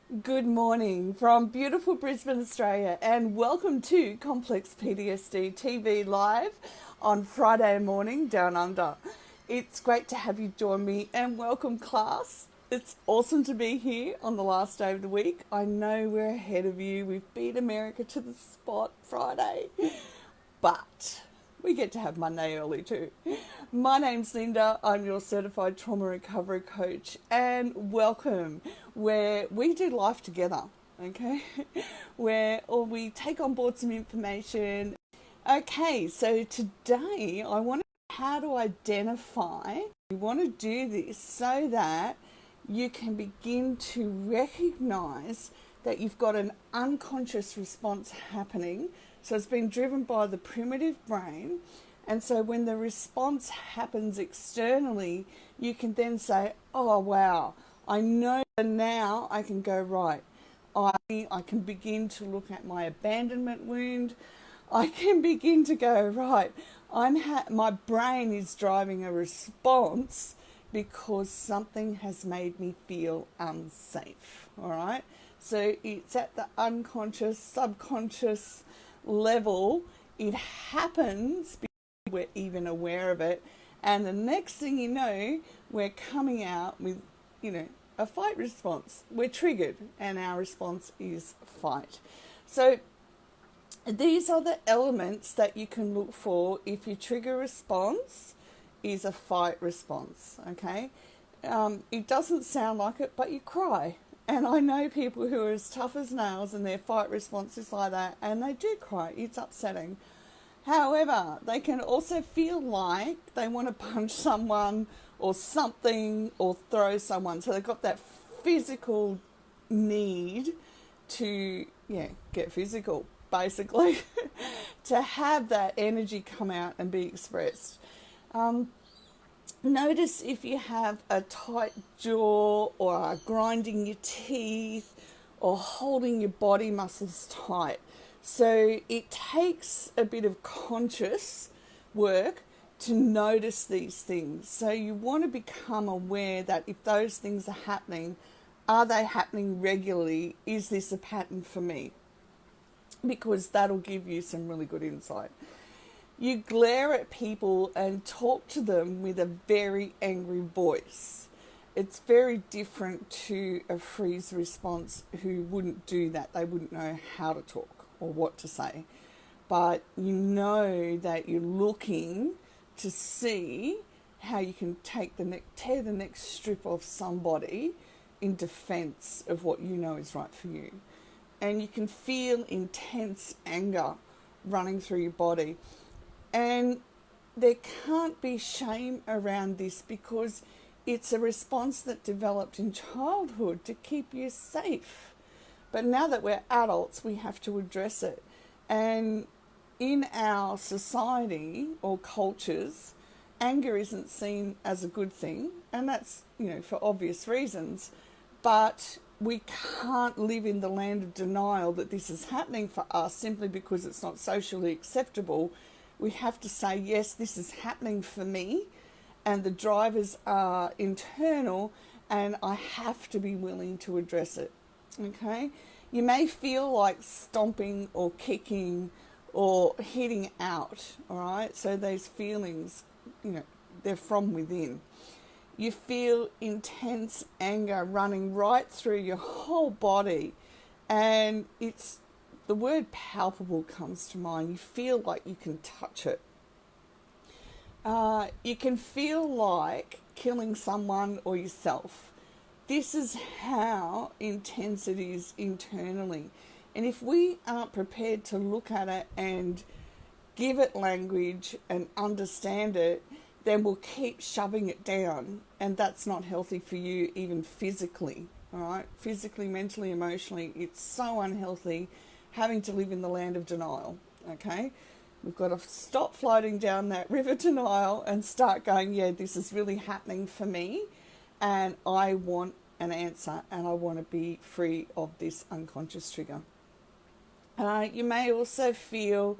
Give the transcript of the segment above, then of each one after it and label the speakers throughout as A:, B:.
A: Good morning from beautiful Brisbane, Australia, and welcome to Complex PTSD TV live on Friday morning down under. It's great to have you join me and welcome class. It's awesome to be here on the last day of the week. I know we're ahead of you. We've beat America to the spot Friday, but we get to have Monday early too. My name's Linda. I'm your certified trauma recovery coach, and welcome where we do life together, okay? Where or we take on board some information. Okay, so today I want to know how to identify. You want to do this so that you can begin to recognize that you've got an unconscious response happening. So it's been driven by the primitive brain. And so when the response happens externally, you can then say, oh, wow, I know now I can go right. I can begin to look at my abandonment wound. I can begin to go, right, my brain is driving a response because something has made me feel unsafe, all right? So it's at the unconscious, subconscious level. It happens before we're even aware of it. And the next thing you know, we're coming out with, a fight response. We're triggered and our response is fight. So these are the elements that you can look for if your trigger response is a fight response, okay? It doesn't sound like it, but you cry. And I know people who are as tough as nails and their fight response is like that, and they do cry. It's upsetting. However, they can also feel like they want to punch someone or something or throw someone. So they've got that physical need to, get physical, basically, to have that energy come out and be expressed. Notice if you have a tight jaw or are grinding your teeth or holding your body muscles tight. So it takes a bit of conscious work to notice these things. So you want to become aware that if those things are happening, are they happening regularly? Is this a pattern for me? Because that'll give you some really good insight. You glare at people and talk to them with a very angry voice. It's very different to a freeze response who wouldn't do that. They wouldn't know how to talk or what to say. But you know that you're looking to see how you can tear the next strip off somebody in defense of what you know is right for you. And you can feel intense anger running through your body. And there can't be shame around this because it's a response that developed in childhood to keep you safe. But now that we're adults, we have to address it. And in our society or cultures, anger isn't seen as a good thing. And that's, for obvious reasons. But we can't live in the land of denial that this is happening for us simply because it's not socially acceptable. We have to say, yes, this is happening for me, and the drivers are internal, and I have to be willing to address it, okay? You may feel like stomping or kicking or hitting out, all right? So those feelings, they're from within. You feel intense anger running right through your whole body, and the word palpable comes to mind. You feel like you can touch it. You can feel like killing someone or yourself. This is how intense it is internally. And if we aren't prepared to look at it and give it language and understand it, then we'll keep shoving it down. And that's not healthy for you, even physically. All right? Physically, mentally, emotionally, it's so unhealthy having to live in the land of denial, okay? We've got to stop floating down that river denial and start going, this is really happening for me, and I want an answer, and I want to be free of this unconscious trigger. You may also feel,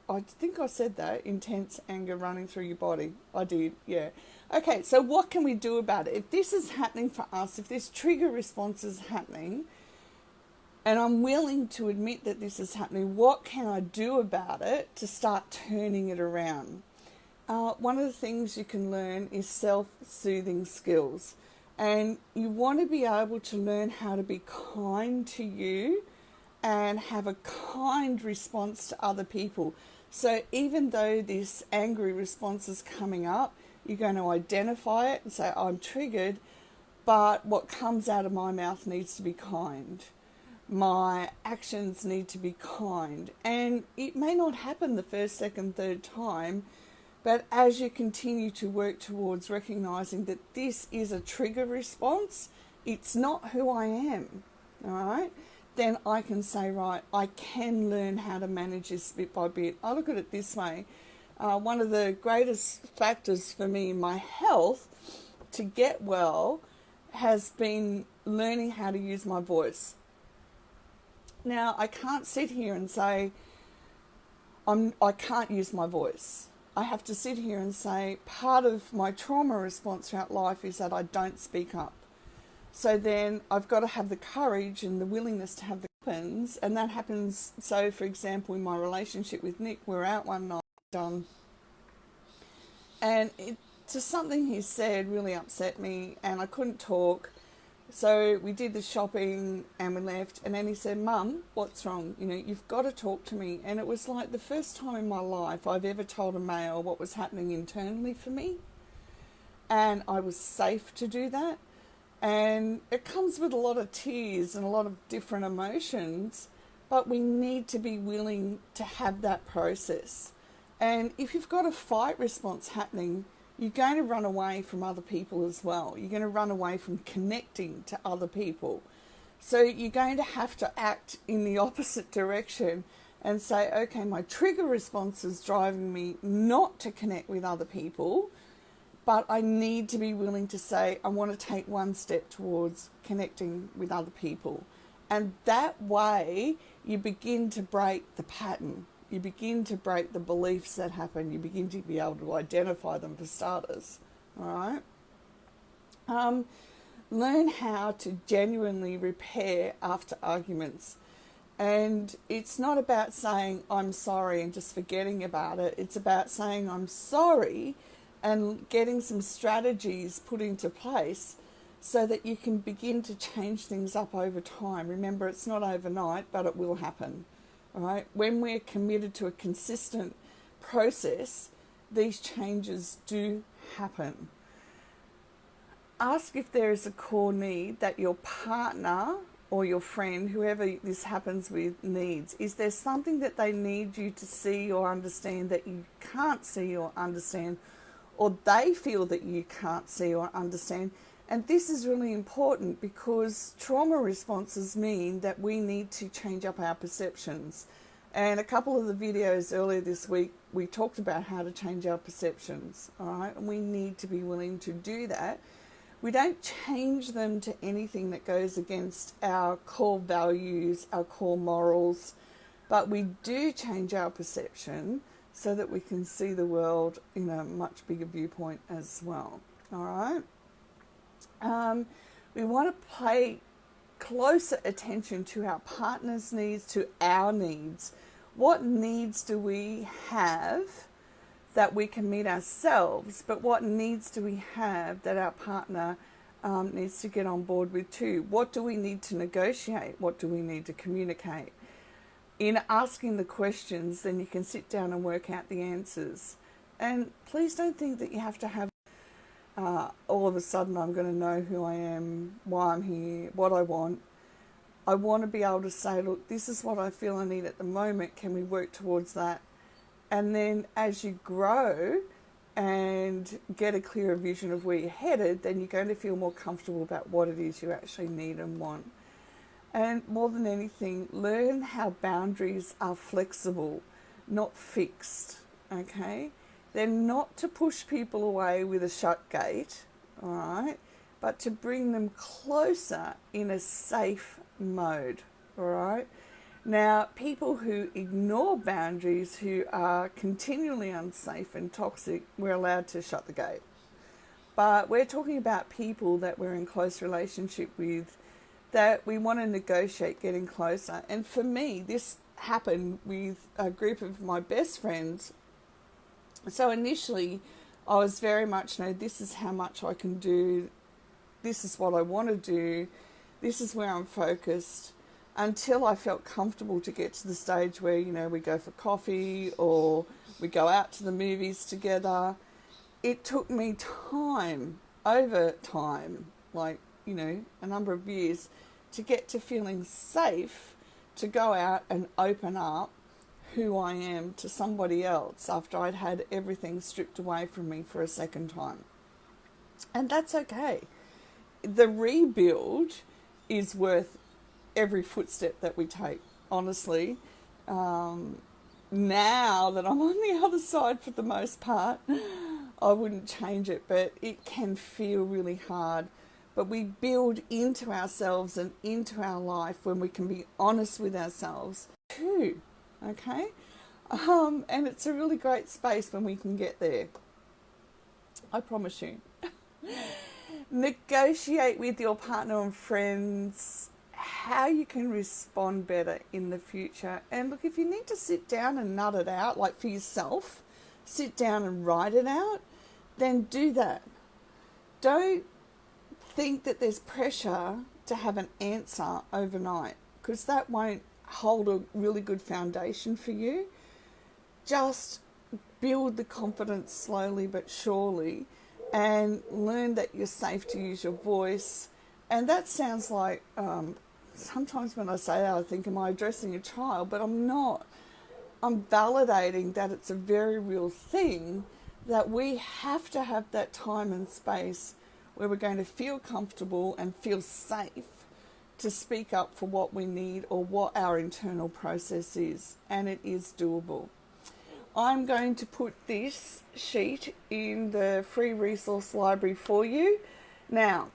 A: I think I said that, intense anger running through your body. I did, yeah. Okay, so what can we do about it? If this is happening for us, if this trigger response is happening, and I'm willing to admit that this is happening, what can I do about it to start turning it around? One of the things you can learn is self-soothing skills. And you want to be able to learn how to be kind to you and have a kind response to other people. So even though this angry response is coming up, you're going to identify it and say, I'm triggered, but what comes out of my mouth needs to be kind. My actions need to be kind. And it may not happen the first, second, third time, but as you continue to work towards recognizing that this is a trigger response, it's not who I am, all right? Then I can say, right, I can learn how to manage this bit by bit. I look at it this way. One of the greatest factors for me in my health to get well has been learning how to use my voice. Now, I can't sit here and say, I can't use my voice. I have to sit here and say, part of my trauma response throughout life is that I don't speak up. So then I've got to have the courage and the willingness to have the weapons, and that happens. So, for example, in my relationship with Nick, we're out one night, and just something he said really upset me, and I couldn't talk. So we did the shopping and we left, and then he said, Mum, what's wrong? You know, you've got to talk to me. And it was like the first time in my life I've ever told a male what was happening internally for me. And I was safe to do that. And it comes with a lot of tears and a lot of different emotions, but we need to be willing to have that process. And if you've got a fight response happening, you're going to run away from other people as well. You're going to run away from connecting to other people. So you're going to have to act in the opposite direction and say, okay, my trigger response is driving me not to connect with other people, but I need to be willing to say, I want to take one step towards connecting with other people. And that way you begin to break the pattern. You begin to break the beliefs that happen. You begin to be able to identify them for starters. All right? Learn how to genuinely repair after arguments. And it's not about saying, I'm sorry, and just forgetting about it. It's about saying, I'm sorry, and getting some strategies put into place so that you can begin to change things up over time. Remember, it's not overnight, but it will happen. All right? When we're committed to a consistent process, these changes do happen. Ask if there is a core need that your partner or your friend, whoever this happens with, needs. Is there something that they need you to see or understand that you can't see or understand, or they feel that you can't see or understand? And this is really important because trauma responses mean that we need to change up our perceptions. And a couple of the videos earlier this week, we talked about how to change our perceptions, all right? And we need to be willing to do that. We don't change them to anything that goes against our core values, our core morals, but we do change our perception so that we can see the world in a much bigger viewpoint as well, all right? We want to pay closer attention to our partner's needs, to our needs. What needs do we have that we can meet ourselves, but what needs do we have that our partner needs to get on board with too? What do we need to negotiate? What do we need to communicate? In asking the questions, then you can sit down and work out the answers. And please don't think that you have to have all of a sudden I'm going to know who I am, why I'm here, what I want. I want to be able to say, look, this is what I feel I need at the moment. Can we work towards that? And then as you grow and get a clearer vision of where you're headed, then you're going to feel more comfortable about what it is you actually need and want. And more than anything, learn how boundaries are flexible, not fixed, okay? They're not to push people away with a shut gate, all right, but to bring them closer in a safe mode, all right? Now, people who ignore boundaries, who are continually unsafe and toxic, we're allowed to shut the gate. but we're talking about people that we're in close relationship with, that we want to negotiate getting closer. And for me, this happened with a group of my best friends. So initially, I was very much, this is how much I can do, this is what I want to do, this is where I'm focused, until I felt comfortable to get to the stage where, we go for coffee or we go out to the movies together. It took me time, over time, a number of years, to get to feeling safe to go out and open up who I am to somebody else after I'd had everything stripped away from me for a second time. And that's okay. The rebuild is worth every footstep that we take, honestly. Now that I'm on the other side for the most part, I wouldn't change it, but it can feel really hard. But we build into ourselves and into our life when we can be honest with ourselves too, okay? And it's a really great space when we can get there. I promise you. Negotiate with your partner and friends how you can respond better in the future. And look, if you need to sit down and nut it out, like for yourself, sit down and write it out, then do that. Don't think that there's pressure to have an answer overnight, because that won't hold a really good foundation for you. Just build the confidence slowly but surely, and learn that you're safe to use your voice. And that sounds like, sometimes when I say that, I think, am I addressing a child? But I'm not. I'm validating that it's a very real thing, that we have to have that time and space where we're going to feel comfortable and feel safe to speak up for what we need or what our internal process is. And it is doable. I'm going to put this sheet in the free resource library for you. Now,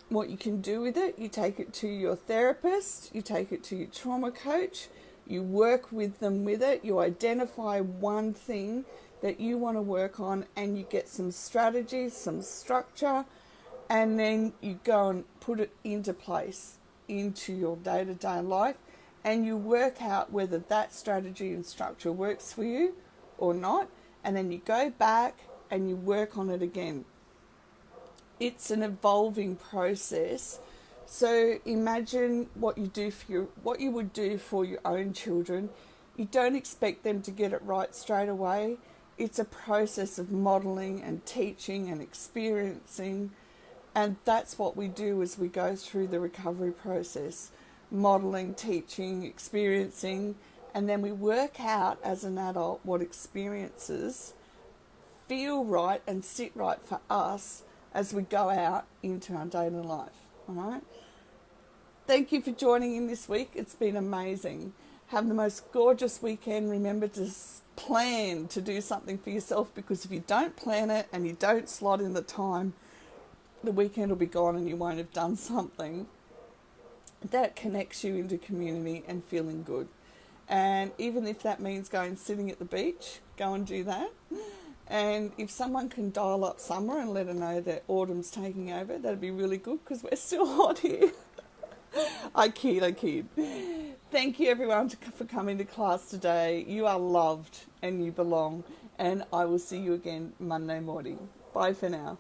A: what you can do with it, you take it to your therapist, you take it to your trauma coach, you work with them with it, you identify one thing that you want to work on, and you get some strategies, some structure, and then you go and put it into place into your day-to-day life, and you work out whether that strategy and structure works for you or not, and then you go back and you work on it again. It's an evolving process. So imagine what you would do for your own children. You don't expect them to get it right straight away. It's a process of modeling and teaching and experiencing. And that's what we do as we go through the recovery process. Modeling, teaching, experiencing, and then we work out as an adult what experiences feel right and sit right for us as we go out into our daily life. All right? Thank you for joining in this week. It's been amazing. Have the most gorgeous weekend. Remember to plan to do something for yourself, because if you don't plan it and you don't slot in the time, the weekend will be gone and you won't have done something that connects you into community and feeling good. And even if that means going sitting at the beach, go and do that. And if someone can dial up summer and let her know that autumn's taking over, that'd be really good, because we're still hot here. I kid. Thank you everyone for coming to class today. You are loved and you belong. And I will see you again Monday morning. Bye for now.